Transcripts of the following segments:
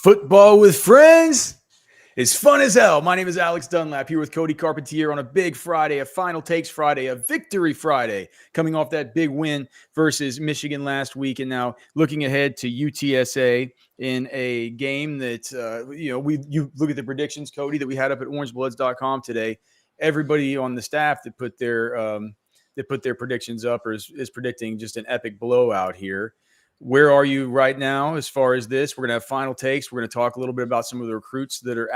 Football with friends is fun as hell. My name is Alex Dunlap here with Cody Carpentier on a big Friday, a Final Takes Friday, a Victory Friday, coming off that big win versus Michigan last week, and now looking ahead to UTSA in a game that you look at the predictions, Cody, that we had up at orangebloods.com today. Everybody on the staff that put their predictions up is predicting just an epic blowout here. Where are you right now as far as this? We're going to have final takes. We're going to talk a little bit about some of the recruits that are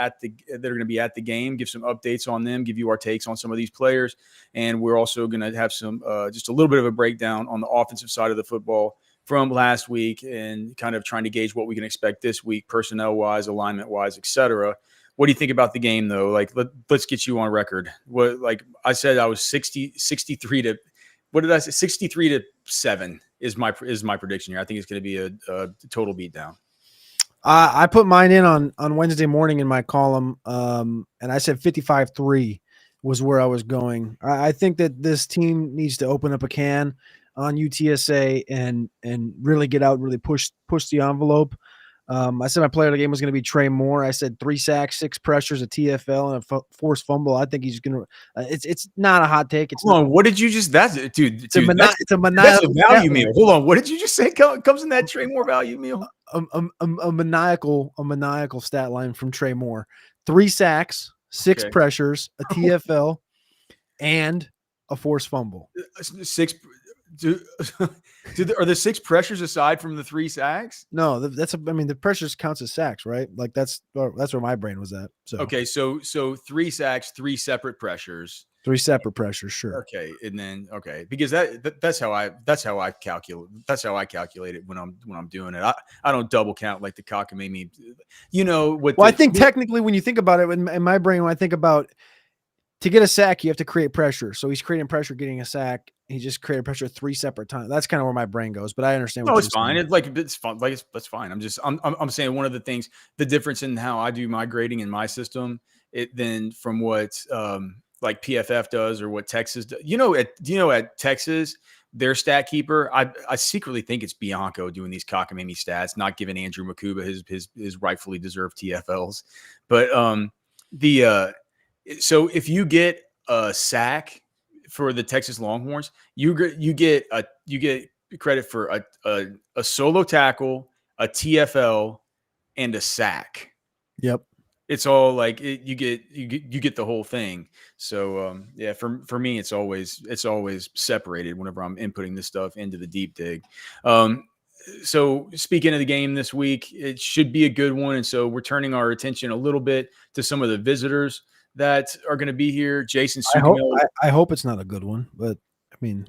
going to be at the game, give some updates on them, give you our takes on some of these players. And we're also going to have some just a little bit of a breakdown on the offensive side of the football from last week and kind of trying to gauge what we can expect this week, personnel-wise, alignment-wise, et cetera. What do you think about the game, though? Like, let's get you on record. What, like I said, I was 63 to – what did I say? 63 to 7 is my prediction here. I think it's going to be a total beatdown. I put mine in on Wednesday morning in my column, and I said 55-3 was where I was going. I think that this team needs to open up a can on UTSA and really get out and really push the envelope. I said my player of the game was going to be Trey Moore. I said 3 sacks, 6 pressures, a TFL, and a forced fumble. I think he's going to. It's not a hot take. Hold on, what did you just? That's dude. It's a maniacal value meal. Hold on, what did you just say? Comes in that Trey Moore value meal? A maniacal stat line from Trey Moore: 3 sacks, 6 pressures, a TFL, and a forced fumble. 6. Are the 6 pressures aside from the 3 sacks? No, the pressures counts as sacks, right? Like that's where my brain was at. So okay, so 3 sacks, 3 separate pressures. 3 separate pressures, sure. Okay, and then because that's how I calculate it when I'm doing it. I don't double count like the cockamamie. You know what? Well, I think technically when you think about it, in my brain, when I think about to get a sack, you have to create pressure. So he's creating pressure, getting a sack. He just created pressure 3 separate times. That's kind of where my brain goes, but I understand. No, it's fine. It's fun. That's fine. I'm saying one of the things, the difference in how I do my grading in my system, then from what like PFF does or what Texas does. At Texas, their stat keeper, I secretly think it's Bianco doing these cockamamie stats, not giving Andrew Makuba his rightfully deserved TFLs, but so if you get a sack for the Texas Longhorns, you get credit for a solo tackle, a TFL, and a sack. Yep, it's all like you get the whole thing. So for me, it's always separated whenever I'm inputting this stuff into the deep dig. So speaking of the game this week, it should be a good one, and so we're turning our attention a little bit to some of the visitors that are going to be here. Jason Sucamillo. I hope it's not a good one, but I mean,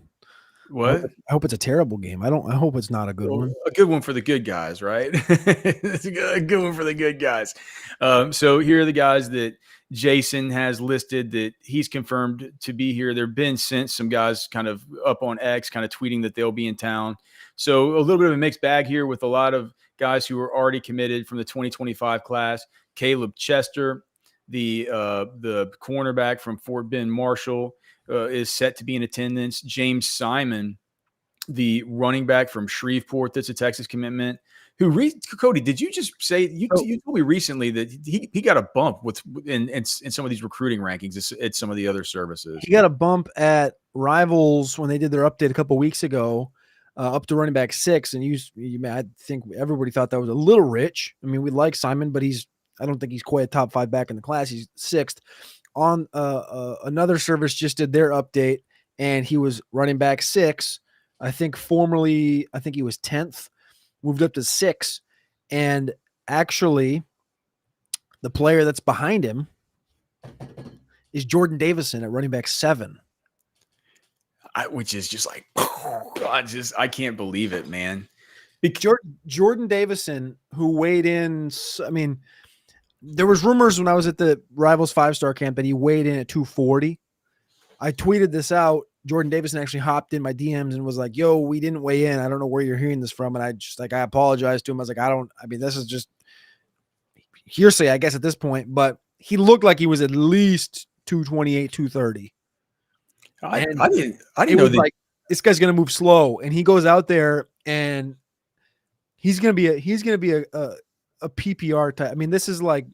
what? I hope it's a terrible game. I hope it's not a good one. A good one for the good guys, right? It's a good one for the good guys. So here are the guys that Jason has listed that he's confirmed to be here. There have been since some guys kind of up on X, kind of tweeting that they'll be in town. So a little bit of a mixed bag here with a lot of guys who are already committed from the 2025 class. Caleb Chester, the cornerback from Fort Bend Marshall, is set to be in attendance. James Simon, the running back from Shreveport, that's a Texas commitment. Cody, did you just say you told me recently that he got a bump in some of these recruiting rankings at some of the other services? He got a bump at Rivals when they did their update a couple weeks ago, up to running back 6, and I think everybody thought that was a little rich. I mean, we like Simon, but I don't think he's quite a top 5 back in the class. He's 6th. On another service just did their update, and he was running back 6. I think he was 10th, moved up to 6. And actually, the player that's behind him is Jordan Davison at running back 7. Which is just like, I can't believe it, man. Jordan Davison, who weighed in, I mean, there was rumors when I was at the Rivals 5-star camp that he weighed in at 240. I tweeted this out. Jordan Davison actually hopped in my DMs and was like, yo, we didn't weigh in. I don't know where you're hearing this from. And I apologized to him. I was like, this is just hearsay, I guess, at this point. But he looked like he was at least 228, 230. I didn't know that. Like, this guy's going to move slow. And he goes out there and he's going to be a a PPR type. I mean, this is like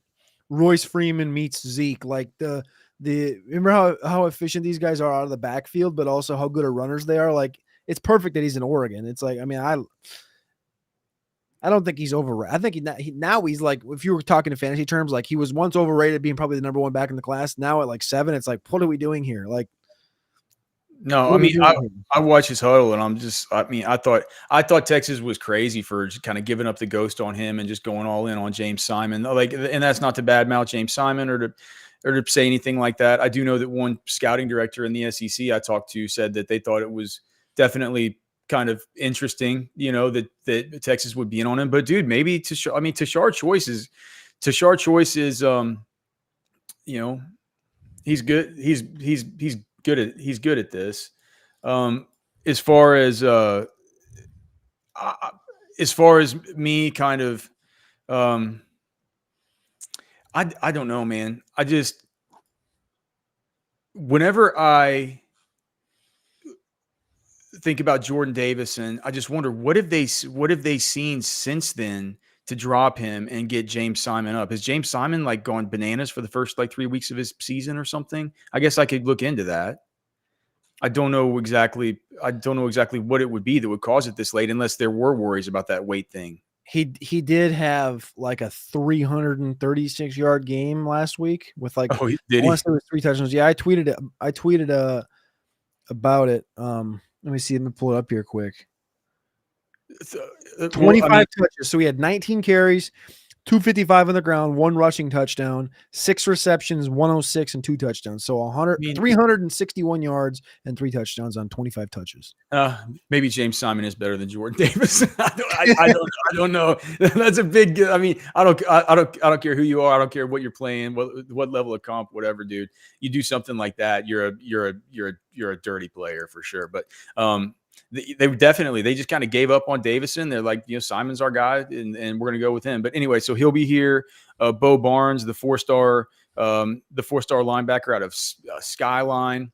Royce Freeman meets Zeke. Like remember how efficient these guys are out of the backfield, but also how good of runners they are. Like it's perfect that he's in Oregon. It's like, I mean, I don't think he's overrated. I think now he's like, if you were talking in fantasy terms, like he was once overrated, being probably the number one back in the class. Now at like 7, it's like, what are we doing here? Like, No, I mean, I watch his huddle, and I thought Texas was crazy for just kind of giving up the ghost on him and just going all in on James Simon. Like, and that's not to badmouth James Simon or to say anything like that. I do know that one scouting director in the SEC I talked to said that they thought it was definitely kind of interesting, that Texas would be in on him. But dude, maybe Tashard Choice is he's good. He's good at this. As far as me kind of I don't know, man. I just whenever I think about Jordan Davison, I just wonder what have they seen since then to drop him and get James Simon up? Has James Simon like gone bananas for the first like 3 weeks of his season or something? I guess I could look into that. I don't know exactly what it would be that would cause it this late, unless there were worries about that weight thing. He did have like a 336-yard game last week with like, did he? I want to say it was 3 touchdowns. Yeah, I tweeted about it. Let me see. Let me pull it up here quick. 25 touches. So he had 19 carries, 255 on the ground, 1 rushing touchdown, 6 receptions, 106 and 2 touchdowns. So 361 yards and 3 touchdowns on 25 touches. Maybe James Simon is better than Jordan Davis. I don't know. That's a big. I mean, I don't care who you are. I don't care what you're playing, what level of comp, whatever, dude. You do something like that, you're a dirty player for sure. But they just kind of gave up on Davison. They're like, Simon's our guy, and we're gonna go with him. But anyway, so he'll be here. Bo Barnes, the 4-star linebacker out of Skyline.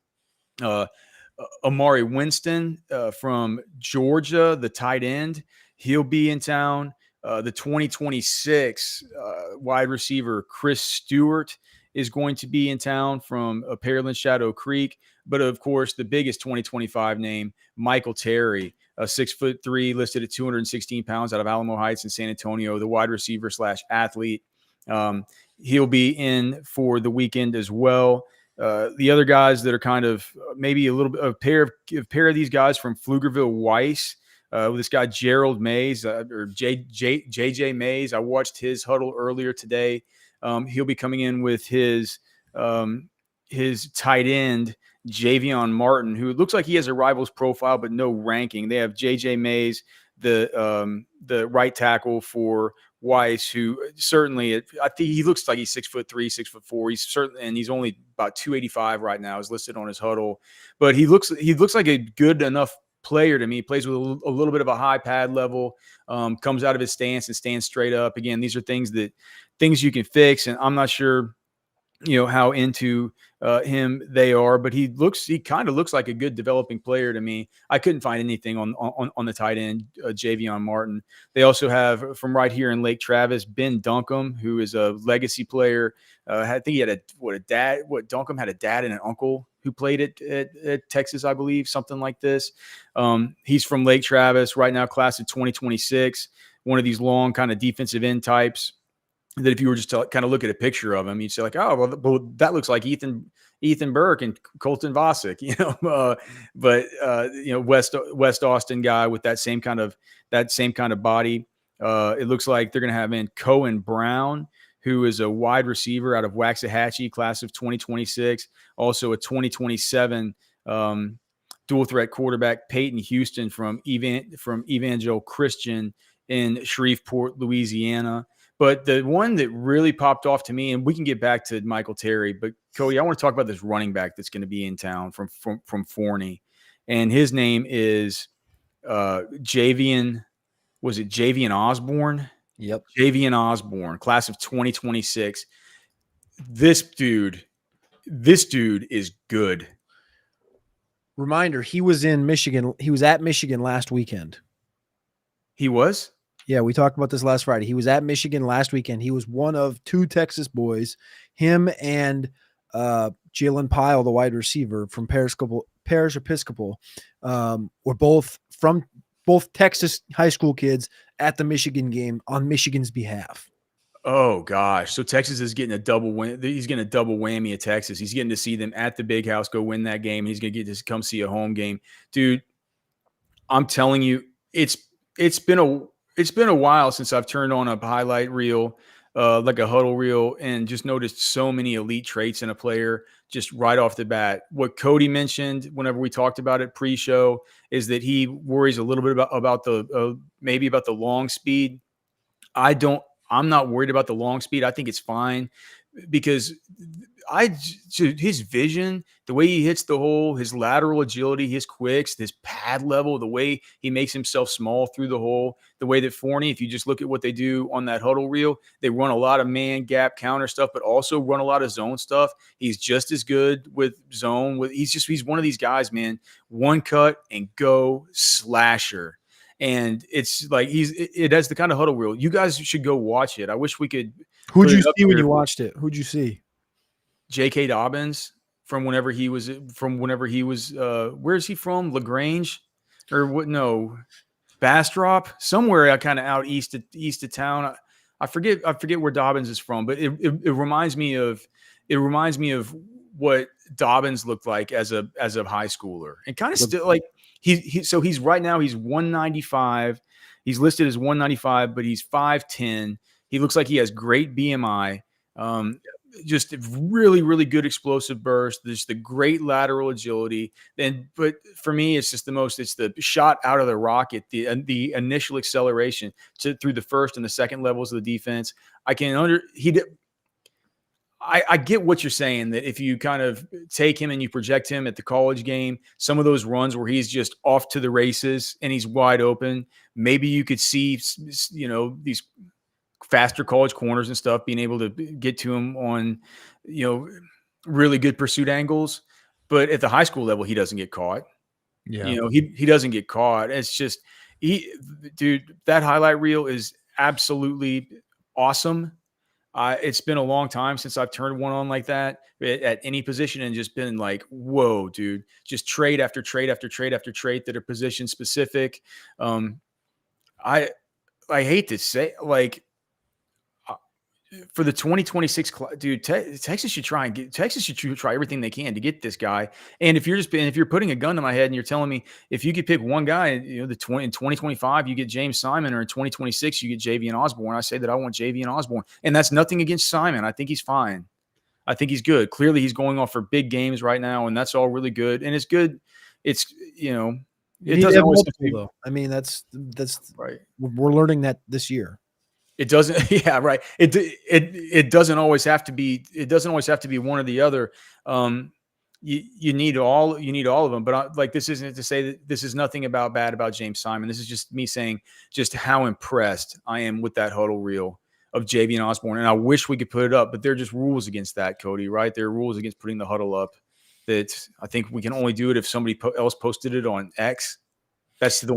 Amari Winston from Georgia, the tight end, he'll be in town. The 2026 wide receiver Chris Stewart is going to be in town from Pearland Shadow Creek. But of course, the biggest 2025 name, Michael Terry, 6'3", listed at 216 pounds, out of Alamo Heights in San Antonio, the wide receiver / athlete. He'll be in for the weekend as well. The other guys that are kind of maybe a little bit, a pair of these guys from Pflugerville Weiss, this guy Gerald Mays or JJ Mays. I watched his huddle earlier today. He'll be coming in with his tight end Javion Martin, who looks like he has a Rivals profile but no ranking. They have JJ Mays, the right tackle for Weiss, who certainly, I think he looks like he's 6'3", 6'4". He's certainly, and he's only about 285 right now, is listed on his huddle. But he looks like a good enough player to me. He plays with a little bit of a high pad level, comes out of his stance and stands straight up. Again, these are things you can fix, and I'm not sure how into him they are, but he kind of looks like a good developing player to me. I couldn't find anything on the tight end, Javion Martin. They also have, from right here in Lake Travis, Ben Duncombe, who is a legacy player. I think he had Duncombe had a dad and an uncle who played at Texas, I believe, something like this. He's from Lake Travis right now, class of 2026, one of these long kind of defensive end types that if you were just to kind of look at a picture of him, you'd say like, oh, well, that looks like Ethan Burke and Colton Vasek, West Austin guy with that same kind of body. It looks like they're going to have in Cohen Brown, who is a wide receiver out of Waxahachie, class of 2026, also a 2027 dual threat quarterback, Peyton Houston from Evangel Christian in Shreveport, Louisiana. But the one that really popped off to me, and we can get back to Michael Terry, but Cody, I want to talk about this running back that's going to be in town from Forney, and his name is Javian. Was it Javian Osborne? Yep, Javian Osborne, class of 2026. This dude is good. Reminder: he was in Michigan. He was at Michigan last weekend. He was? Yeah, we talked about this last Friday. He was at Michigan last weekend. He was one of two Texas boys. Him and Jalen Pyle, the wide receiver from Parish Episcopal, were both Texas high school kids at the Michigan game on Michigan's behalf. Oh gosh. So Texas is getting a double win. He's getting a double whammy at Texas. He's getting to see them at the big house go win that game. He's going to get to come see a home game. Dude, I'm telling you, it's been a while since I've turned on a highlight reel, like a huddle reel, and just noticed so many elite traits in a player just right off the bat. What Cody mentioned whenever we talked about it pre-show is that he worries a little bit about the maybe about the long speed. I don't. I'm not worried about the long speed. I think it's fine because his vision, the way he hits the hole, his lateral agility, his quicks, his pad level, the way he makes himself small through the hole, the way that Forney, if you just look at what they do on that huddle reel, they run a lot of man gap counter stuff, but also run a lot of zone stuff. He's just as good with zone. He's one of these guys, man. One cut and go slasher. And it's like it has the kind of huddle reel. You guys should go watch it. I wish we could. Who'd you see when you watched it? Who'd you see? J.K. Dobbins from whenever he was where's he from? LaGrange or what? No, Bastrop, somewhere kind of out east of town. I forget where Dobbins is from, but it reminds me of what Dobbins looked like as a high schooler, and kind of still like he's right now he's 195. He's listed as 195, but he's 5'10. He looks like he has great BMI. Just really, really good explosive burst. There's the great lateral agility. But for me, it's just it's the shot out of the rocket, the initial acceleration through the first and the second levels of the defense. I get what you're saying, that if you kind of take him and you project him at the college game, some of those runs where he's just off to the races and he's wide open, maybe you could see, these faster college corners and stuff being able to get to him on, really good pursuit angles. But at the high school level, he doesn't get caught. Yeah. He doesn't get caught. It's just, that highlight reel is absolutely awesome. It's been a long time since I've turned one on like that at any position and just been like, whoa, dude, just trade after trade after trade after trade that are position specific. I hate to say, like, for the 2026, dude, Texas should try everything they can to get this guy. And if you're putting a gun to my head and you're telling me if you could pick one guy, in 2025 you get James Simon, or in 2026 you get Javian Osborne, I say that I want Javian Osborne, and that's nothing against Simon. I think he's fine. I think he's good. Clearly, he's going off for big games right now, and that's all really good. And it's good. It's it doesn't always have to be, though. I mean, that's right. We're learning that this year. It doesn't, yeah, right. It doesn't always have to be. It doesn't always have to be one or the other. You need all of them. But this isn't to say that this is nothing bad about James Simon. This is just me saying just how impressed I am with that huddle reel of Javian Osborne, and I wish we could put it up, but there are just rules against that, Cody. Right? There are rules against putting the huddle up. That I think we can only do it if somebody else posted it on X. That's the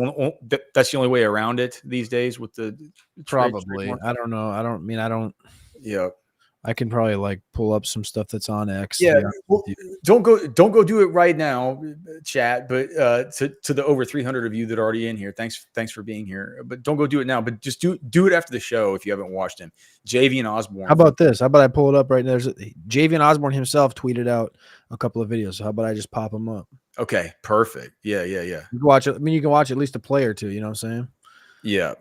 only way around it these days with the probably. I don't know. I don't. Yeah. I can probably pull up some stuff that's on X. Yeah. Well, don't go do it right now, chat. But to the over 300 of you that are already in here, thanks for being here. But don't go do it now. But just do it after the show if you haven't watched him. Javian Osborne. How about this? How about I pull it up right now? Javian Osborne himself tweeted out a couple of videos. So how about I just pop them up? Okay, perfect. Yeah. You can watch it. I mean, you can watch at least a play or two. You know what I'm saying? Yeah.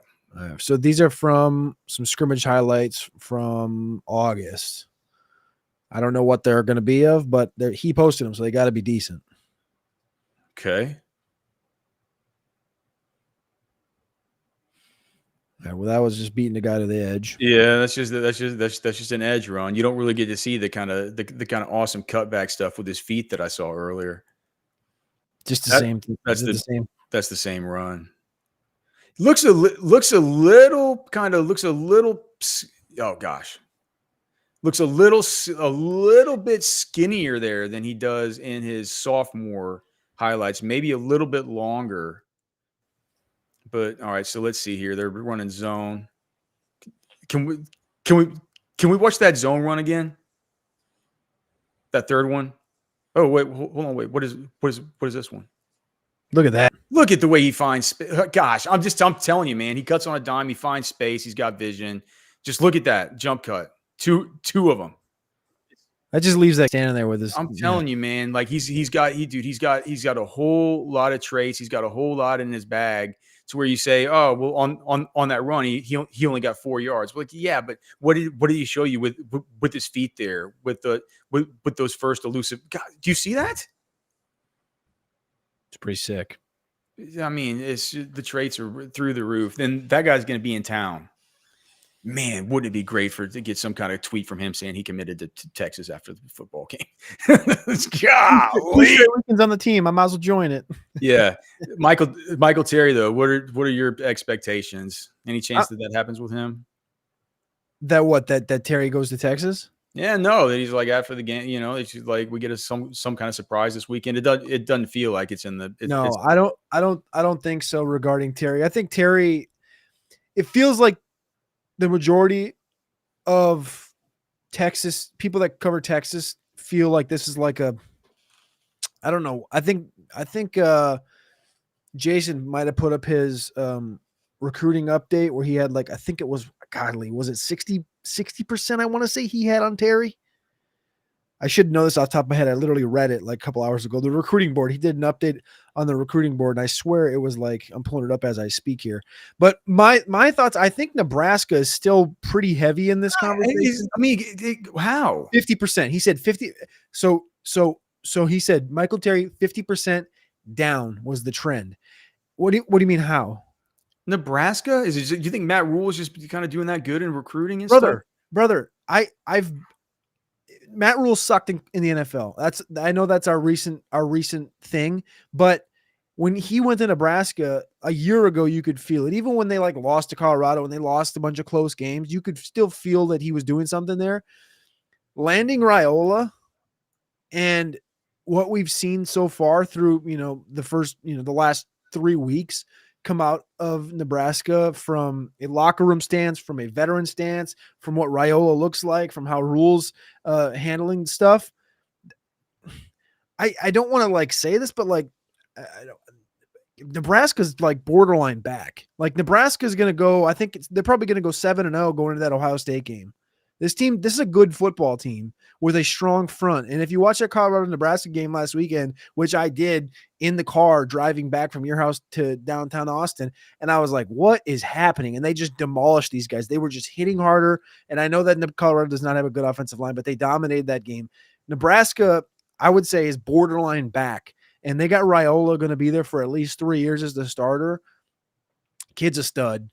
So these are from some scrimmage highlights from August. I don't know what they're going to be of, but he posted them, so they got to be decent. Okay. Yeah, well, that was just beating the guy to the edge. Yeah, that's just an edge run. You don't really get to see the kind of awesome cutback stuff with his feet that I saw earlier. Just the same. That's the same. That's the same run. Looks a little. Oh gosh, looks a little bit skinnier there than he does in his sophomore highlights. Maybe a little bit longer, But all right, so let's see here. They're running zone. Can we can we can we watch that zone run again? That third one? Oh wait, hold on, wait. What is this one? Look at that. Look at the way he finds space. Gosh, I'm telling you, man. He cuts on a dime. He finds space. He's got vision. Just look at that jump cut. Two of them. That just leaves that standing there with his. I'm telling you, man. Like he's got a whole lot of traits. He's got a whole lot in his bag to where you say, oh well, on that run he only got 4 yards. Like yeah, but what did he show you with his feet there with those first elusive? God, do you see that? It's pretty sick. I mean, it's the traits are through the roof. Then that guy's going to be in town. Man, wouldn't it be great to get some kind of tweet from him saying he committed to Texas after the football game? Golly. Weekends on the team. I might as well join it. Yeah, Michael Terry though. What are your expectations? Any chance that happens with him? That Terry goes to Texas? Yeah, no, that he's like after the game, it's like we get some kind of surprise this weekend. It doesn't feel like it's in the. I don't think so regarding Terry. I think Terry. It feels like the majority of Texas people that cover Texas feel like this is like a. I don't know. I think Jason might have put up his recruiting update where he had like I think it was was it 60% I want to say he had on Terry. I should know this off the top of my head. I literally read it like a couple hours ago. The recruiting board, he did an update on the recruiting board, and I swear it was like I'm pulling it up as I speak here. But my thoughts, I think Nebraska is still pretty heavy in this conversation. I mean, how 50%? He said 50. So he said Michael Terry 50% down was the trend. What do you mean how? Nebraska do you think Matt Rule is just kind of doing that good in recruiting and stuff? Brother, Matt Rule sucked in the NFL. I know that's our recent thing, but when he went to Nebraska a year ago, you could feel it. Even when they like lost to Colorado and they lost a bunch of close games, you could still feel that he was doing something there. Landing Raiola and what we've seen so far through, the last 3 weeks come out of Nebraska from a locker room stance, from a veteran stance, from what Raiola looks like, from how Rule's handling stuff. I don't want to like say this, but like Nebraska's like borderline back. Like Nebraska's going to go, I think they're probably going to go 7-0 going into that Ohio State game. This is a good football team with a strong front. And if you watch that Colorado-Nebraska game last weekend, which I did in the car driving back from your house to downtown Austin, and I was like, what is happening? And they just demolished these guys. They were just hitting harder. And I know that Colorado does not have a good offensive line, but they dominated that game. Nebraska, I would say, is borderline back. And they got Raiola going to be there for at least 3 years as the starter. Kid's a stud.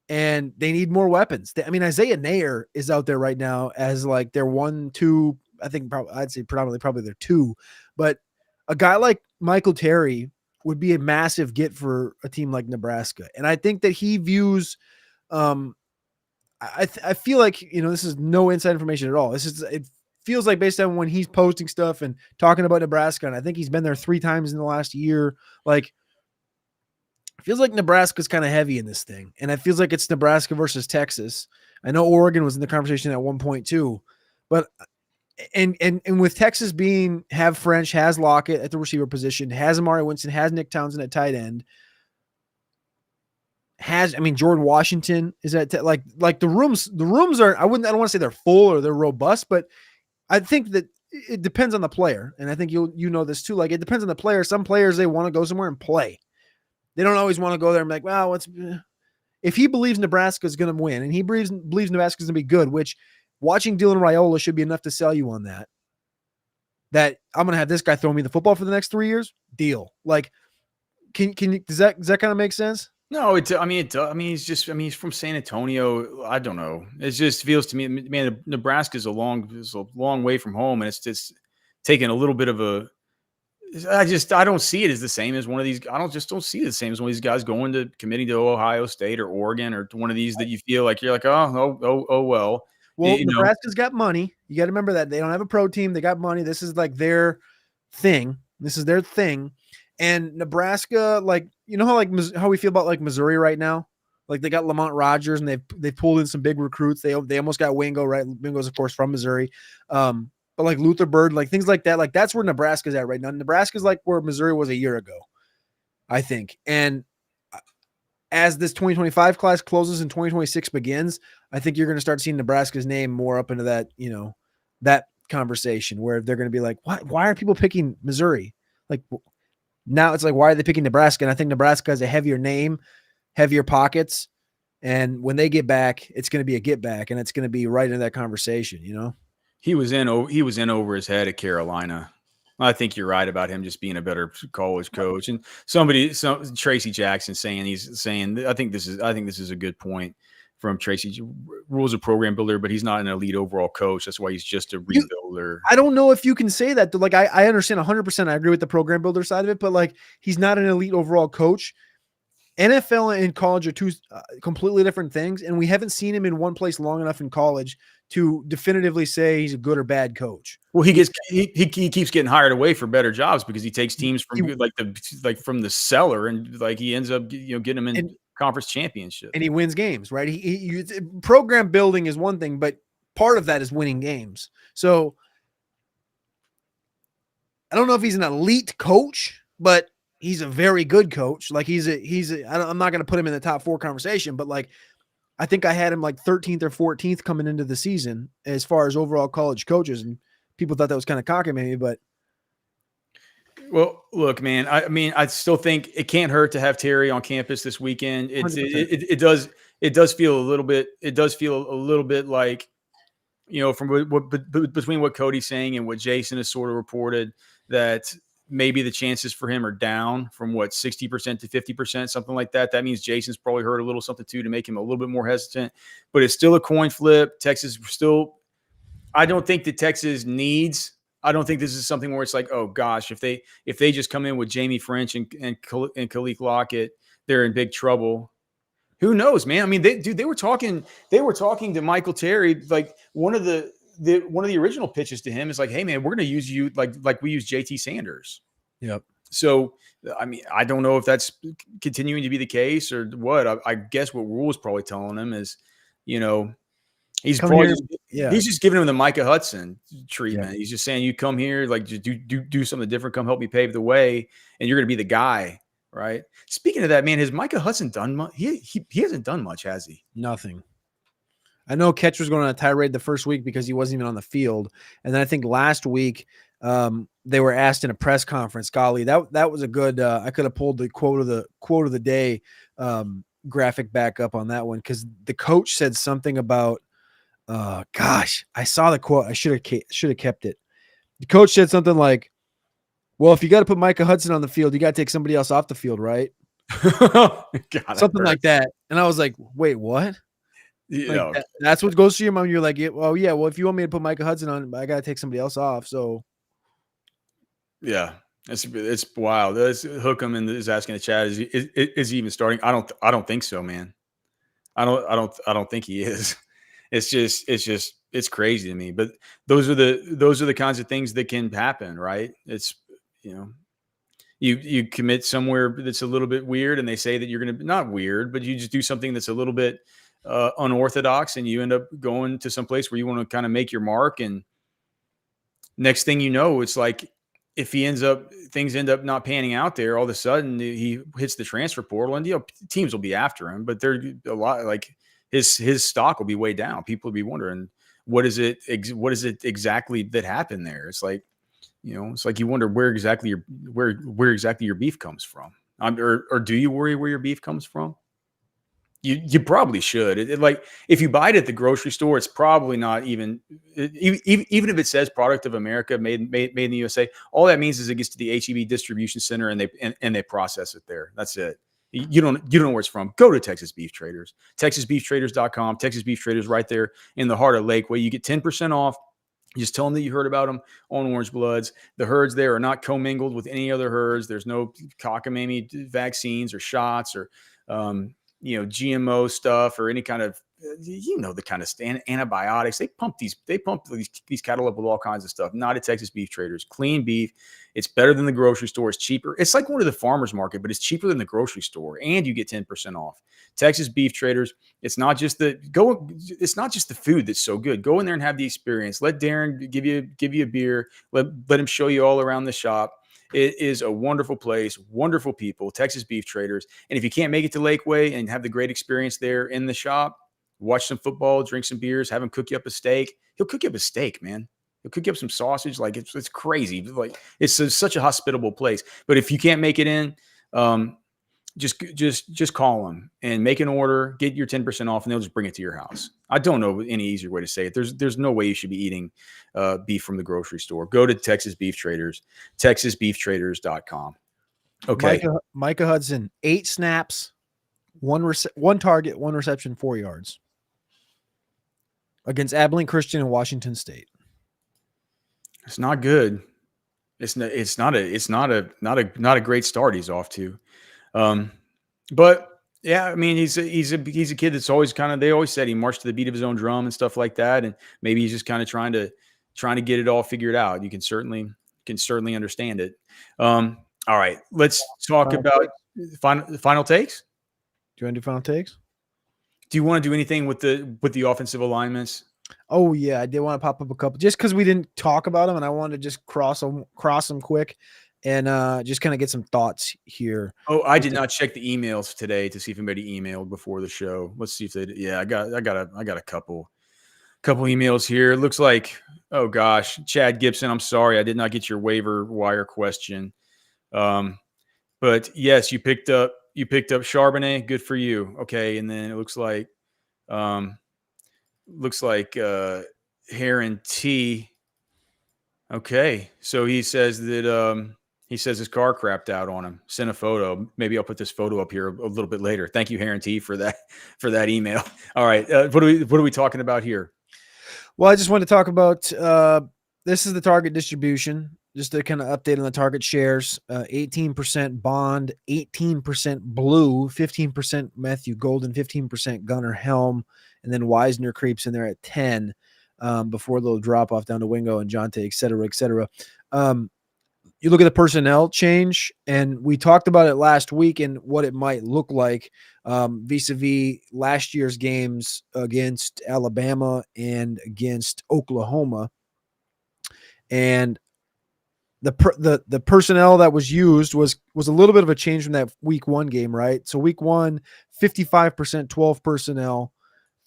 And they need more weapons. Isaiah Nair is out there right now as like their 1-2. I think I'd say probably their 2. But a guy like Michael Terry would be a massive get for a team like Nebraska. And I think that he views. I feel like this is no inside information at all. It feels like based on when he's posting stuff and talking about Nebraska, and I think he's been there 3 times in the last year. Like. Feels like Nebraska's kind of heavy in this thing. And it feels like it's Nebraska versus Texas. I know Oregon was in the conversation at one point too, but and with Texas have French, has Lockett at the receiver position, has Amari Winston, has Nick Townsend at tight end, Jordan Washington is at like the rooms are, I don't want to say they're full or they're robust, but I think that it depends on the player. And I think you know this too. Like it depends on the player. Some players, they want to go somewhere and play. They don't always want to go there and be like, well, if he believes Nebraska is going to win and he believes Nebraska is going to be good, which watching Dylan Raiola should be enough to sell you on that I'm going to have this guy throw me the football for the next 3 years. Deal. Like, can you, does that kind of make sense? No, he's from San Antonio. I don't know. It just feels to me, man, Nebraska is a long way from home. And it's just taking a little bit of I don't see it as the same as one of these. Don't see it the same as one of these guys committing to Ohio State or Oregon or one of these that you feel like you're like, oh well. Well, Nebraska's got money. You got to remember that they don't have a pro team. They got money. This is like their thing. And Nebraska, like, you know how like how we feel about like Missouri right now. Like they got Lamont Rogers and they've pulled in some big recruits. They almost got Wingo, right? Wingo's of course from Missouri. But like Luther Bird, like things like that, like that's where Nebraska's at right now. Nebraska's like where Missouri was a year ago, I think. And as this 2025 class closes and 2026 begins, I think you're going to start seeing Nebraska's name more up into that, that conversation where they're going to be like, why are people picking Missouri? Like now it's like, why are they picking Nebraska? And I think Nebraska has a heavier name, heavier pockets. And when they get back, it's going to be a get back and it's going to be right into that conversation, He was in over his head at Carolina. I think you're right about him just being a better college coach. And Tracy Jackson saying I think this is a good point from Tracy. Rule's a program builder, but he's not an elite overall coach. That's why he's just a rebuilder. I don't know if you can say that. Like I understand 100%. I agree with the program builder side of it, but like he's not an elite overall coach. NFL and college are two completely different things, and we haven't seen him in one place long enough in college to definitively say he's a good or bad coach. Well, he keeps getting hired away for better jobs because he takes teams from from the cellar and like he ends up getting them in conference championship and he wins games, right? Program building is one thing, but part of that is winning games. So I don't know if he's an elite coach, but he's a very good coach. Like I'm not going to put him in the top 4 conversation, but like I think I had him like 13th or 14th coming into the season as far as overall college coaches, and people thought that was kind of cocky maybe, but. Well, look, man, I still think it can't hurt to have Terry on campus this weekend. It does feel a little bit like, from between what Cody's saying and what Jason has sort of reported, that maybe the chances for him are down from 60% to 50%, something like that. That means Jason's probably heard a little something too to make him a little bit more hesitant, but it's still a coin flip. I don't think that Texas needs. I don't think this is something where it's like, oh gosh, if they just come in with Jamie French and Khalif Lockett, they're in big trouble. Who knows, man? I mean, they were talking to Michael Terry. Like one of the original pitches to him is like, hey man, we're going to use you like we use JT Sanders. Yep. So, I mean, I don't know if that's continuing to be the case or what. I guess what Rule is probably telling him is, he's just giving him the Micah Hudson treatment. Yeah. He's just saying, you come here, like just do something different. Come help me pave the way, and you're going to be the guy, right? Speaking of that, man, has Micah Hudson done much? He hasn't done much, has he? Nothing. I know Ketch was going on a tirade the first week because he wasn't even on the field, and then I think last week they were asked in a press conference. Golly, that was a good. I could have pulled the quote of the day graphic back up on that one because the coach said something about. Gosh, I saw the quote. I should have kept it. The coach said something like, "Well, if you got to put Micah Hudson on the field, you got to take somebody else off the field, right?" Something like that. And I was like, "Wait, what?" That's what goes through your mind. You're like, "Well, yeah. Well, if you want me to put Micah Hudson on, I got to take somebody else off." So, yeah, it's wild. Hookham is asking the chat, is he even starting? I don't think so, man. I don't think he is. It's crazy to me, but those are the kinds of things that can happen, right? It's, you commit somewhere that's a little bit weird and they say that you're going to, not weird, but you just do something that's a little bit unorthodox and you end up going to some place where you want to kind of make your mark. And next thing you know, it's like, if things end up not panning out there, all of a sudden he hits the transfer portal and teams will be after him, but they're a lot like, his stock will be way down. People will be wondering, what is it exactly that happened there? It's like, it's like you wonder where exactly your beef comes from. Or do you worry where your beef comes from? You probably should. Like if you buy it at the grocery store, it's probably not even if it says product of America, made in the USA. All that means is it gets to the HEB distribution center and they process it there. That's it. You don't know where it's from. Go to Texas Beef Traders, TexasBeefTraders.com. Texas Beef Traders right there in the heart of Lakeway. You get 10% off. Just tell them that you heard about them on Orange Bloods. The herds there are not commingled with any other herds. There's no cockamamie vaccines or shots or GMO stuff or any kind of you know, the kind of antibiotics. They pump these cattle up with all kinds of stuff. Not at Texas Beef Traders. Clean beef. It's better than the grocery store. It's cheaper. It's like going to the farmer's market, but it's cheaper than the grocery store, and you get 10% off. Texas Beef Traders. It's not just the food that's so good. Go in there and have the experience. Let Darren give you a beer. Let him show you all around the shop. It is a wonderful place, wonderful people, Texas Beef Traders. And if you can't make it to Lakeway and have the great experience there in the shop, watch some football, drink some beers, have him cook you up a steak. He'll cook you up a steak, man. He'll cook you up some sausage. Like it's crazy. Like it's such a hospitable place. But if you can't make it in, just call them and make an order, get your 10% off, and they'll just bring it to your house. I don't know any easier way to say it. There's no way you should be eating beef from the grocery store. Go to Texas Beef Traders, texasbeeftraders.com. Okay. Micah Hudson, 8 snaps, one target, 1 reception, 4 yards against Abilene Christian and Washington State. It's not good. It's not a great start he's off to. But yeah, I mean, he's a kid that's always they always said he marched to the beat of his own drum and stuff like that. And maybe he's just kind of trying to get it all figured out. You can certainly understand it. All right, let's talk about final takes. Do you want to do final takes? Do you want to do anything with the offensive alignments? Oh yeah, I did want to pop up a couple just because we didn't talk about them, and I wanted to just cross them quick, and just kind of get some thoughts here. Oh, I did not check the emails today to see if anybody emailed before the show. Let's see if they did. Yeah, I got a couple emails here. It looks like, oh gosh, Chad Gibson, I'm sorry, I did not get your waiver wire question. But yes, you picked up Charbonnet. Good for you. Okay, and then it looks like Heron T. Okay, so he says that his car crapped out on him. Sent a photo. Maybe I'll put this photo up here a little bit later. Thank you, Heron T, for that email. All right, what are we talking about here? Well, I just want to talk about this is the target distribution. Just to kind of update on the target shares, 18% Bond, 18% Blue, 15% Matthew Golden, 15% Gunnar Helm, and then Wisner creeps in there at 10 before a little drop off down to Wingo and Jonte, et cetera, et cetera. You look at the personnel change, and we talked about it last week and what it might look like vis-a-vis last year's games against Alabama and against Oklahoma. And the personnel that was used was a little bit of a change from that week 1 game, right? So week 1, 55% 12 personnel,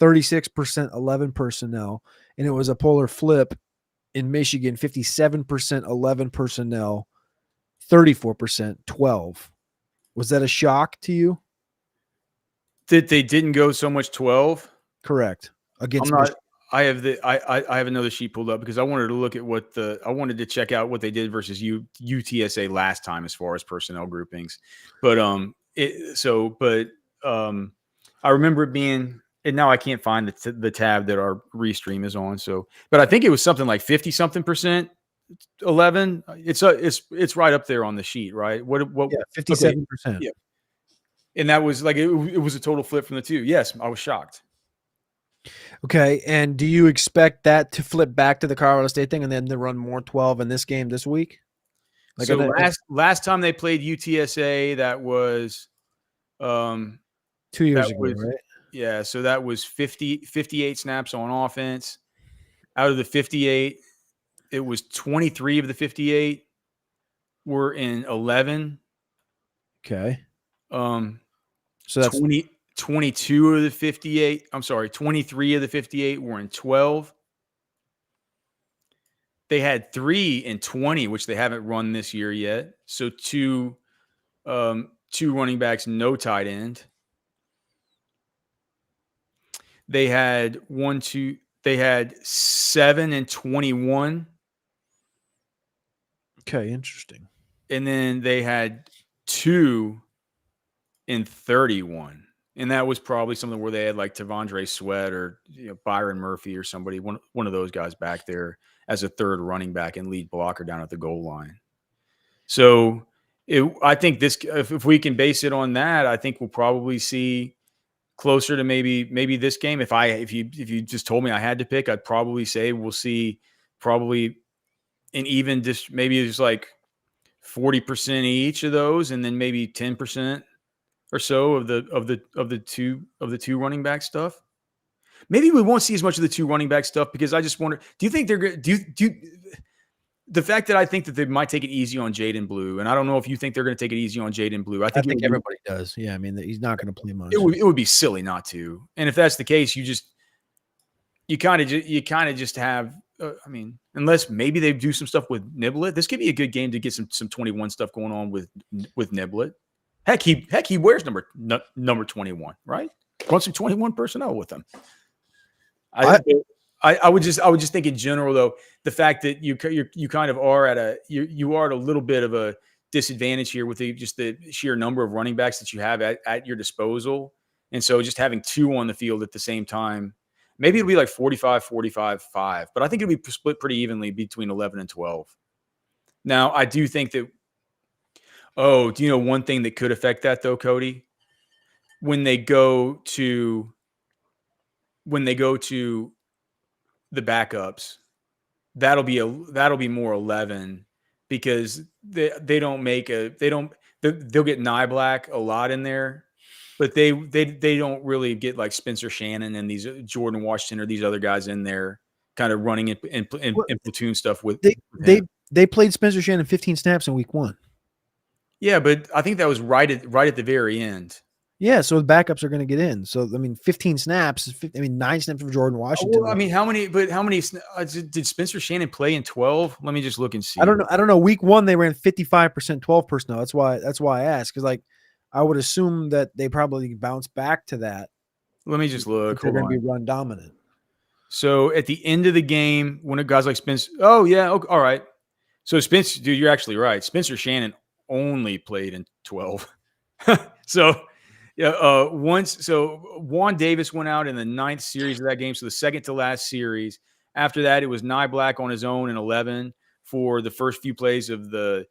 36% 11 personnel, and it was a polar flip in Michigan, 57% 11 personnel, 34% 12. Was that a shock to you? That they didn't go so much 12? Correct. Against I have another sheet pulled up because I wanted to look at I wanted to check out what they did versus UTSA last time as far as personnel groupings. But I remember it being, and now I can't find the tab that our restream is on. So, but I think it was something like 50 something % 11. It's right up there on the sheet, right? What? Yeah, 57%. Okay. Yeah. And that was like it was a total flip from the two. Yes, I was shocked. Okay, and do you expect that to flip back to the Colorado State thing and then to run more 12 in this game this week? Like so last time they played UTSA, that was 2 years ago, right? Yeah, so that was 58 snaps on offense. Out of the 58, it was 23 of the 58 were in 11. Okay. So that's 22 of the 58. I'm sorry, 23 of the 58 were in 12. They had 3 in 20, which they haven't run this year yet. So two running backs, no tight end. They had 7 and 21. Okay, interesting. And then they had 2 in 31. And that was probably something where they had like Tavondre Sweat or Byron Murphy or somebody, one of those guys back there as a third running back and lead blocker down at the goal line. So I think if we can base it on that, I think we'll probably see closer to maybe this game. If you just told me I had to pick, I'd probably say we'll see probably an even just maybe it's like 40% each of those, and then maybe 10% or so of the two running back stuff. Maybe we won't see as much of the two running back stuff because I just wonder. Do you think they're good? The fact that I think that they might take it easy on Jaden Blue, and I don't know if you think they're going to take it easy on Jaden Blue. I think everybody does. Yeah, I mean, he's not going to play much. It would be silly not to. And if that's the case, you kind of just have. I mean, unless maybe they do some stuff with Niblet, this could be a good game to get some 21 stuff going on with Niblet. Heck, he wears number 21, right? Run some 21 personnel with him. I would just think in general though, the fact that you kind of are at a little bit of a disadvantage here with just the sheer number of running backs that you have at your disposal. And so just having two on the field at the same time, maybe it'll be like 45, 5, but I think it'll be split pretty evenly between 11 and 12. Now, I do think that, do you know one thing that could affect that though, Cody? When they go to the backups, that'll be more 11 because they'll get Nye Black a lot in there, but they don't really get like Spencer Shannon and these Jordan Washington or these other guys in there kind of running in platoon stuff with they played Spencer Shannon 15 snaps in week 1. Yeah, but I think that was right at the very end. Yeah, so the backups are going to get in. So I mean, 15 snaps. 9 snaps for Jordan Washington. Well, I mean, how many did Spencer Shannon play in 12? Let me just look and see. I don't know. Week 1 they ran 55% 12 personnel. That's why I asked, because like I would assume that they probably bounce back to that. Let me just look. They're going to be run dominant. So at the end of the game, when a guy's like Spencer, oh yeah, okay, all right. So Spencer, dude, you're actually right. Spencer Shannon only played in 12. So. Yeah, Juan Davis went out in the 9th series of that game, so the second to last series. After that, it was Nye Black on his own in 11 for the first few plays of the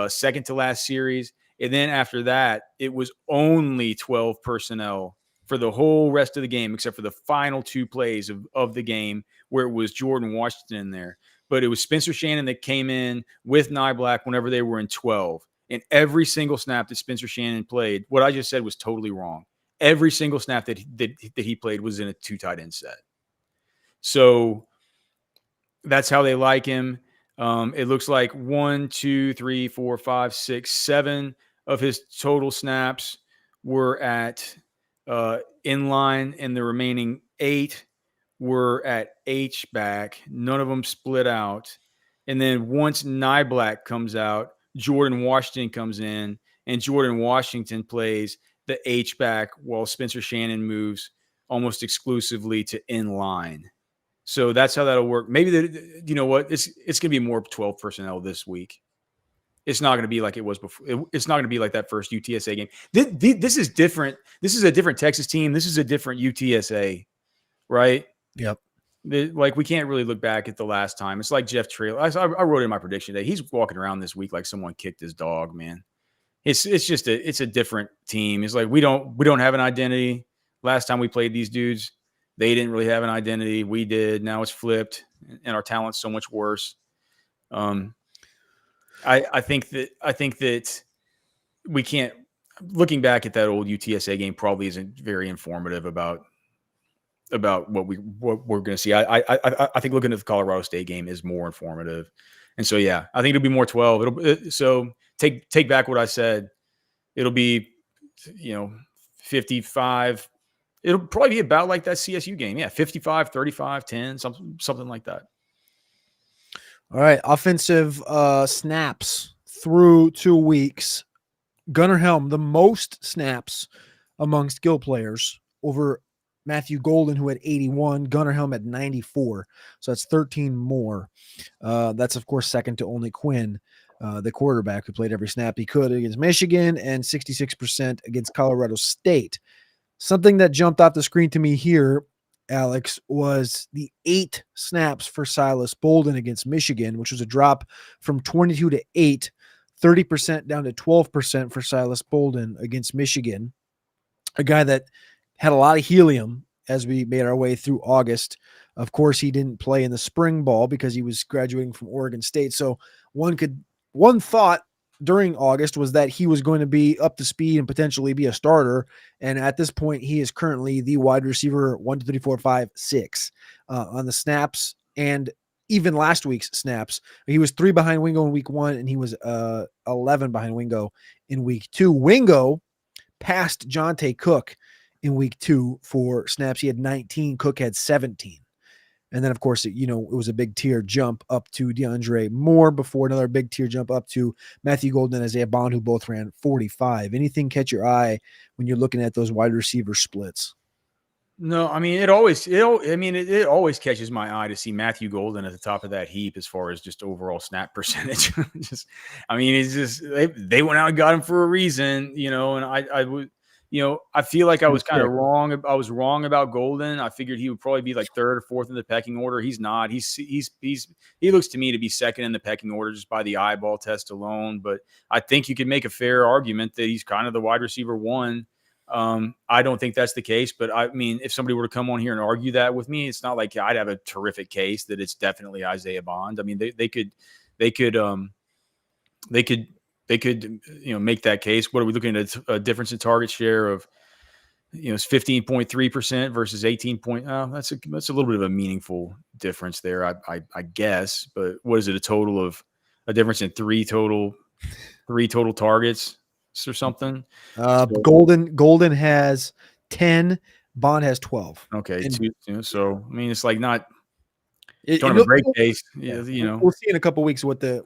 second to last series. And then after that, it was only 12 personnel for the whole rest of the game, except for the final 2 plays of the game where it was Jordan Washington in there. But it was Spencer Shannon that came in with Nye Black whenever they were in 12. And every single snap that Spencer Shannon played, what I just said was totally wrong. Every single snap that he played was in a 2 tight end set. So that's how they like him. It looks like 1, 2, 3, 4, 5, 6, 7 of his total snaps were at inline, and the remaining 8 were at H-back. None of them split out. And then once Nye Black comes out, Jordan Washington comes in, and Jordan Washington plays the H-back while Spencer Shannon moves almost exclusively to inline. So that's how that'll work. Maybe you know what? It's going to be more 12 personnel this week. It's not going to be like it was before. It's not going to be like that first UTSA game. This is different. This is a different Texas team. This is a different UTSA, right? Yep. Like we can't really look back at the last time. It's like Jeff Trail. I wrote in my prediction that he's walking around this week like someone kicked his dog, man. It's just a different team. It's like we don't have an identity. Last time we played these dudes, they didn't really have an identity. We did. Now it's flipped, and our talent's so much worse. I think that we can't. Looking back at that old UTSA game probably isn't very informative about what we're going to see. I think looking at the Colorado State game is more informative. And so, yeah, I think it'll be more 12. So take back what I said. It'll be, 55. It'll probably be about like that CSU game. Yeah. 55, 35, 10, something like that. All right. Offensive snaps through 2 weeks. Gunnar Helm, the most snaps among skill players over Matthew Golden, who had 81, Gunnar Helm at 94. So that's 13 more. That's, of course, second to only Quinn, the quarterback who played every snap he could against Michigan, and 66% against Colorado State. Something that jumped off the screen to me here, Alex, was the 8 snaps for Silas Bolden against Michigan, which was a drop from 22 to 8, 30% down to 12% for Silas Bolden against Michigan, a guy that had a lot of helium as we made our way through August. Of course, he didn't play in the spring ball because he was graduating from Oregon State. So one thought during August was that he was going to be up to speed and potentially be a starter. And at this point, he is currently the wide receiver 1, 2, 3, 4, 5, 6 on the snaps, and even last week's snaps. He was 3 behind Wingo in week 1, and he was 11 behind Wingo in week 2. Wingo passed Jonte Cook in week 2 for snaps. He had 19. Cook had 17. And then, of course, it was a big tier jump up to DeAndre Moore before another big tier jump up to Matthew Golden and Isaiah Bond, who both ran 45. Anything catch your eye when you're looking at those wide receiver splits? No, I mean, it always catches my eye to see Matthew Golden at the top of that heap as far as just overall snap percentage. It's just they went out and got him for a reason, and I would. I feel like I was kind of wrong. I was wrong about Golden. I figured he would probably be like 3rd or 4th in the pecking order. He's not. He looks to me to be 2nd in the pecking order just by the eyeball test alone. But I think you could make a fair argument that he's kind of the wide receiver 1. I don't think that's the case, but I mean, if somebody were to come on here and argue that with me, it's not like I'd have a terrific case that it's definitely Isaiah Bond. I mean, they could make that case. What are we looking at? A difference in target share of, it's 15.3% versus 18 that's a little bit of a meaningful difference there, I guess. But what is it? A difference in three total targets or something? Golden has 10. Bond has 12. Okay. So, I mean, it's like not, don't have a great case, we'll see in a couple of weeks what the